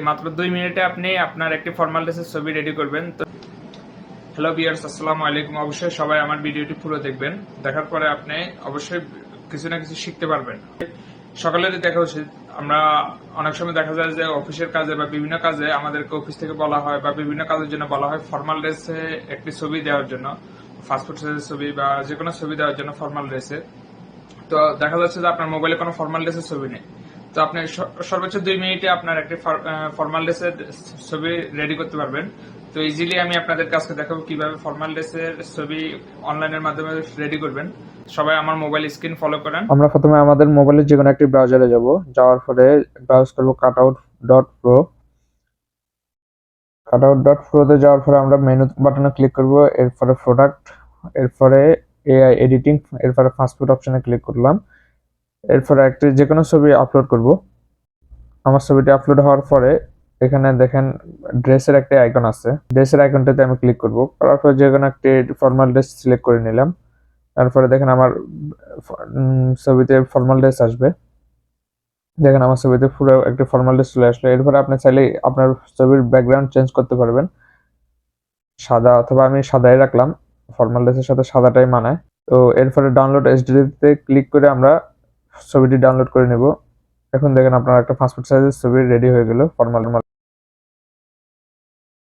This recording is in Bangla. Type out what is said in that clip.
মাত্র 2 মিনিটে আপনি আপনার একটি ফর্মাল ড্রেসের ছবি রেডি করবেন। তো হ্যালো ভিউয়ার্স, আসসালামু আলাইকুম। অবশ্যই সবাই আমার ভিডিওটি পুরো দেখবেন। দেখার পরে আপনি অবশ্যই কিছু না কিছু শিখতে পারবেন। সকালেরই দেখা উচিত। আমরা অনেক সময় দেখা যায় যে অফিসের কাজে বা বিভিন্ন কাজে আমাদেরকে অফিস থেকে বলা হয় বা বিভিন্ন কাজের জন্য বলা হয় ফর্মাল ড্রেসে একটি ছবি দেওয়ার জন্য, পাসপোর্ট সাইজের ছবি বা যে কোনো ছবি দেওয়ার জন্য ফর্মাল ড্রেসে। তো দেখা যাচ্ছে যে আপনার মোবাইলে কোনো ফর্মাল ড্রেসের ছবি নেই। তো আপনি সর্বোচ্চ 2 মিনিটে আপনার একটি ফর্মাল ড্রেসের ছবি রেডি করতে পারবেন। তো ইজিলি আমি আপনাদেরকে আজকে দেখাবো কিভাবে ফর্মাল ড্রেসের ছবি অনলাইনের মাধ্যমে রেডি করবেন। সবাই আমার মোবাইল স্ক্রিন ফলো করেন। আমরা প্রথমে আমাদের মোবাইলের যে কোনো একটি ব্রাউজারে যাব। যাওয়ার পরে ব্রাউজ করব কাটআউট.প্রো। কাটআউট.প্রোতে যাওয়ার পরে আমরা মেনু বাটনে ক্লিক করব, এরপরে প্রোডাক্ট, এরপরে এআই এডিটিং, এরপরে পাসপোর্ট অপশনে ক্লিক করলাম। এরপরে একটি যে কোনো ছবি আপলোড করব। আমার ছবিটি আপলোড হওয়ার পরে এখানে দেখেন ড্রেসের একটা আইকন আছে। ড্রেসের আইকনটাতে আমি ক্লিক করব। করার পরে যে কোনো একটি ফর্মাল ড্রেস সিলেক্ট করে নিলাম। তারপরে দেখেন আমার ছবিতে ফর্মাল ড্রেস আসবে। দেখেন আমার ছবিতে পুরো একটা ফর্মাল ড্রেস চলে আসলো। এরপরে আপনি চাইলে আপনার ছবির ব্যাকগ্রাউন্ড চেঞ্জ করতে পারবেন, সাদা অথবা আমি সাদাই রাখলাম, ফর্মাল ড্রেসের সাথে সাদাটাই মানায়। তো এরপরে ডাউনলোড এইচডিতে ক্লিক করে আমরা ছবিটি ডাউনলোড করে নেব। এখন দেখেন আপনার একটা পাসপোর্ট সাইজের ছবি রেডি হয়ে গেল ফর্মাল।